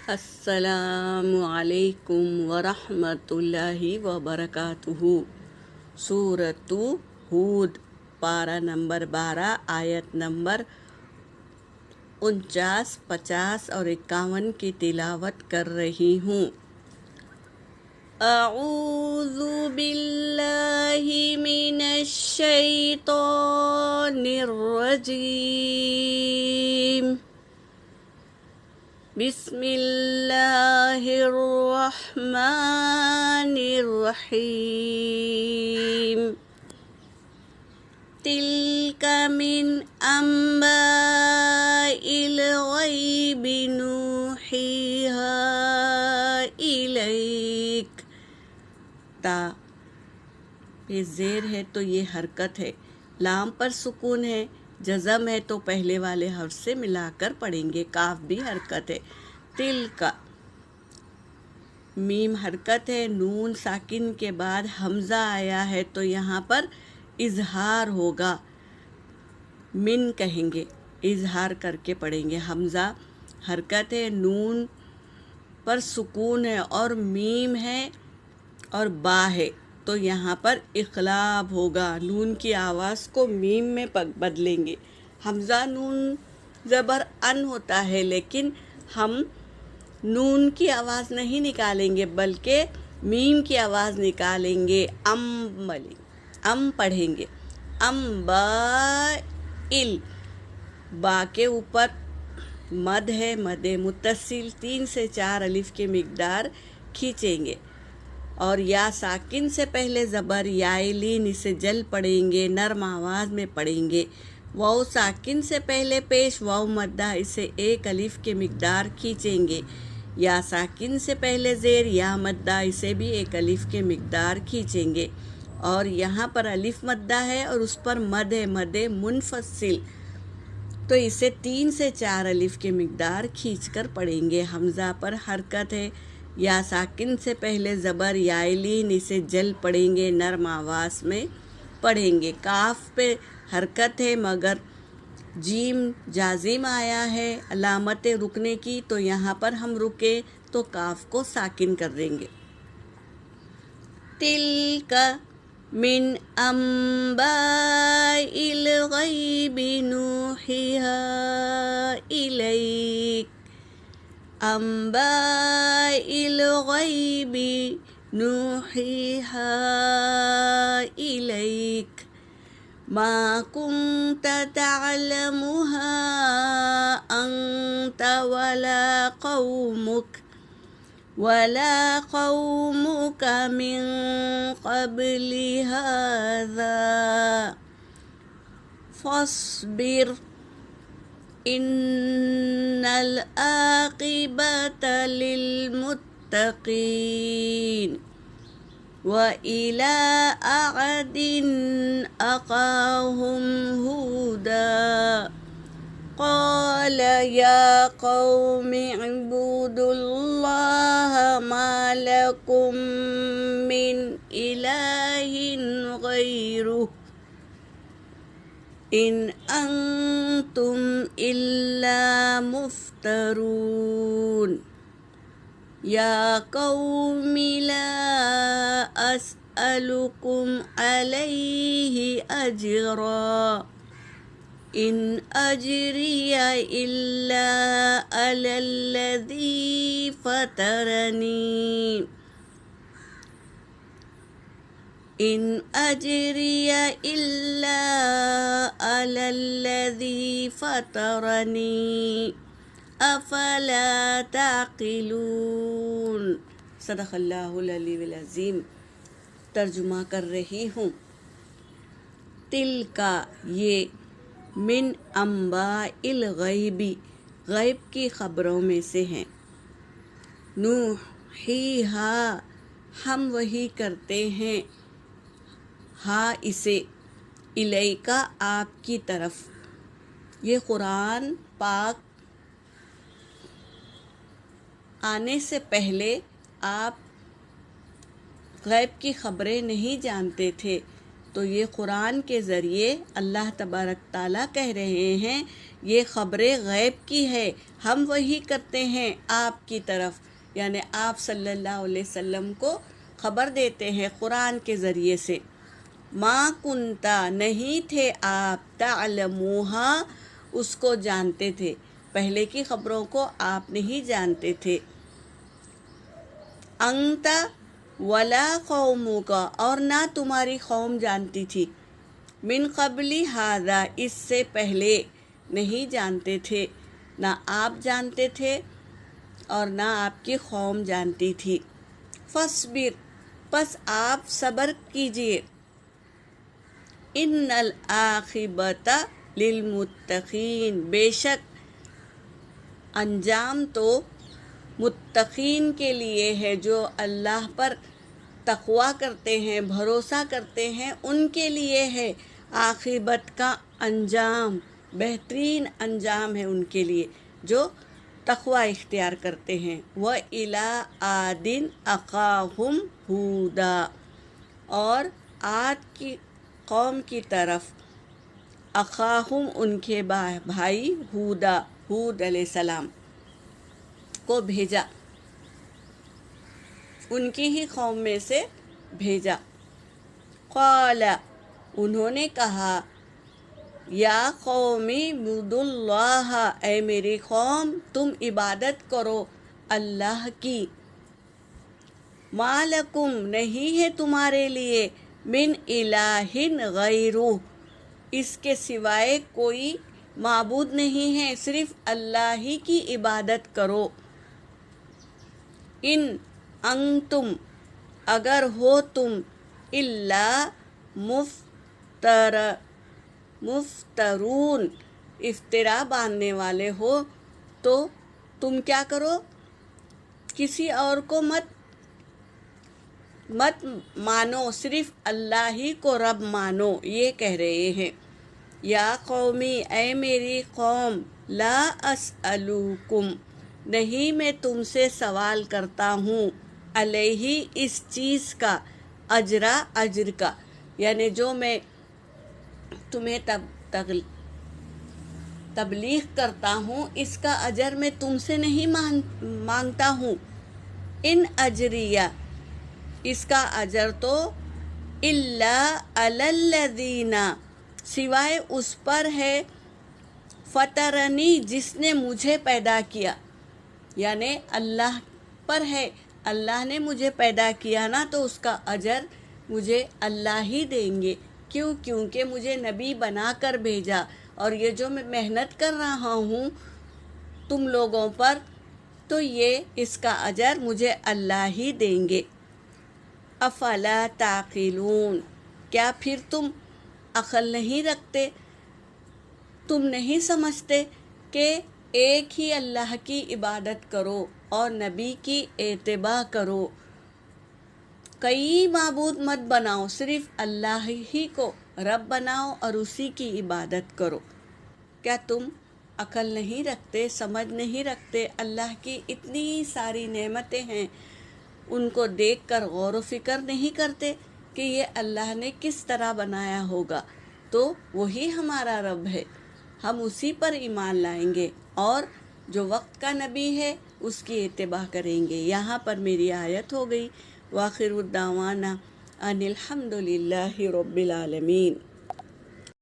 السلام علیکم ورحمۃ اللہ وبرکاتہ۔ سورۃ ہود، پارہ نمبر 12، آیت نمبر 49، 50 اور 51 کی تلاوت کر رہی ہوں۔ اعوذ باللہ من الشیطان الرجیم، بسم اللہ الرحمن الرحیم۔ تلک من انباء الغیب نوحیہا الیک۔ تا پہ زیر ہے تو یہ حرکت ہے، لام پر سکون ہے، جزم ہے تو پہلے والے حرف سے ملا کر پڑھیں گے، کاف بھی حرکت ہے۔ تل کا میم حرکت ہے، نون ساکن کے بعد حمزہ آیا ہے تو یہاں پر اظہار ہوگا، من کہیں گے، اظہار کر کے پڑھیں گے۔ حمزہ حرکت ہے، نون پر سکون ہے اور میم ہے اور با ہے تو یہاں پر اقلاب ہوگا، نون کی آواز کو میم میں بدلیں گے۔ حمزہ نون زبر ان ہوتا ہے لیکن ہم نون کی آواز نہیں نکالیں گے بلکہ میم کی آواز نکالیں گے، ام پڑھیں گے۔ ام با ال، با کے اوپر مد ہے، مد متصل 3 سے 4 الف کی مقدار کھینچیں گے اور یا ساکن سے پہلے زبر یائے لین، اسے جل پڑھیں گے، نرم آواز میں پڑھیں گے۔ واؤ ساکن سے پہلے پیش واؤ مدہ، اسے 1 الف کی مقدار کھینچیں گے۔ یا ساکن سے پہلے زیر یا مدہ، اسے بھی 1 الف کی مقدار کھینچیں گے۔ اور یہاں پر الف مدہ ہے اور اس پر مد ہے، مد منفصل، تو اسے 3 سے 4 الف کی مقدار کھینچ کر پڑھیں گے۔ حمزہ پر حرکت ہے، یا ساکن سے پہلے زبر یائے لین، اسے جل پڑھیں گے، نرم آواز میں پڑھیں گے۔ کاف پہ حرکت ہے مگر جیم جازم آیا ہے علامت رکنے کی، تو یہاں پر ہم رکے تو کاف کو ساکن کر دیں گے۔ تلک من انباء الغیب نوحیہا الیک۔ انباء الغیب نوحیہا الیک، ما کنت تعلمها انت ولا قومك من قبل هذا فاصبر ان العاقبة للمتقين۔ وإلى عاد أخاهم هودا قال يا قوم اعبدوا الله ما لكم من إله غيره إن أنتم إلا مفترون۔ یا قوم لا اسألکم علیہ اجرا ان اجری الا علی الذی فطرنی ان اجری الا علی الذی فطرنی افلا تعقلون۔ صدق اللہ العلی العظیم۔ ترجمہ کر رہی ہوں۔ تل کا یہ من انباء الغیب، غیب کی خبروں میں سے ہیں۔ نوحیہا، ہم وحی کرتے ہیں، ہاں اسے، الیکا آپ کی طرف۔ یہ قرآن پاک آنے سے پہلے آپ غیب کی خبریں نہیں جانتے تھے، تو یہ قرآن کے ذریعے اللہ تبارک تعالیٰ کہہ رہے ہیں یہ خبریں غیب کی ہے، ہم وحی کرتے ہیں آپ کی طرف، یعنی آپ صلی اللہ علیہ وسلم کو خبر دیتے ہیں قرآن کے ذریعے سے۔ ما کنتا نہیں تھے آپ، تعلموہا اس کو جانتے تھے، پہلے کی خبروں کو آپ نہیں جانتے تھے۔ انتا ولا قومک اور نہ تمہاری قوم جانتی تھی، من قبل ھذا اس سے پہلے نہیں جانتے تھے، نہ آپ جانتے تھے اور نہ آپ کی قوم جانتی تھی۔ فاصبر پس آپ صبر کیجئے، ان العاقبۃ للمتقین بے شک انجام تو متقین کے لیے ہے، جو اللہ پر تقویٰ کرتے ہیں، بھروسہ کرتے ہیں، ان کے لیے ہے عاقبت کا انجام، بہترین انجام ہے ان کے لیے جو تقویٰ اختیار کرتے ہیں۔ وَإِلَىٰ عَادٍ أَخَاهُمْ هُودًا اور عاد کی قوم کی طرف اخاہم ان کے بھائی ہود علیہ السلام کو بھیجا، ان کی ہی قوم میں سے بھیجا۔ قال انہوں نے کہا، یا قومی اعبدوا اللہ اے میری قوم تم عبادت کرو اللہ کی، ما لکم نہیں ہے تمہارے لیے، من الہ غیرہ اس کے سوائے کوئی معبود نہیں ہے، صرف اللہ ہی کی عبادت کرو۔ ان انتم اگر ہو تم الا مفترون افطرا باندھنے والے ہو، تو تم کیا کرو، کسی اور کو مت مانو، صرف اللہ ہی کو رب مانو، یہ کہہ رہے ہیں۔ یا قومی اے میری قوم، لا اسألوکم نہیں میں تم سے سوال کرتا ہوں، علیہ اس چیز کا، اجر کا، یعنی جو میں تمہیں تبلیغ کرتا ہوں اس کا اجر میں تم سے نہیں مانگتا ہوں۔ ان اجریہ اس کا اجر تو الا علی الذین سوائے اس پر ہے، فطرنی جس نے مجھے پیدا کیا، یعنی اللہ پر ہے، اللہ نے مجھے پیدا کیا نا، تو اس کا اجر مجھے اللہ ہی دیں گے۔ کیونکہ مجھے نبی بنا کر بھیجا، اور یہ جو میں محنت کر رہا ہوں تم لوگوں پر، تو یہ اس کا اجر مجھے اللہ ہی دیں گے۔ افلا تعقلون کیا پھر تم عقل نہیں رکھتے، تم نہیں سمجھتے کہ ایک ہی اللہ کی عبادت کرو اور نبی کی اتباع کرو، کئی معبود مت بناؤ، صرف اللہ ہی کو رب بناؤ اور اسی کی عبادت کرو۔ کیا تم عقل نہیں رکھتے، سمجھ نہیں رکھتے؟ اللہ کی اتنی ساری نعمتیں ہیں، ان کو دیکھ کر غور و فکر نہیں کرتے کہ یہ اللہ نے کس طرح بنایا ہوگا؟ تو وہی ہمارا رب ہے، ہم اسی پر ایمان لائیں گے اور جو وقت کا نبی ہے اس کی اتباع کریں گے۔ یہاں پر میری آیت ہو گئی۔ وآخر الدعوانا ان الحمد للہ رب العالمین۔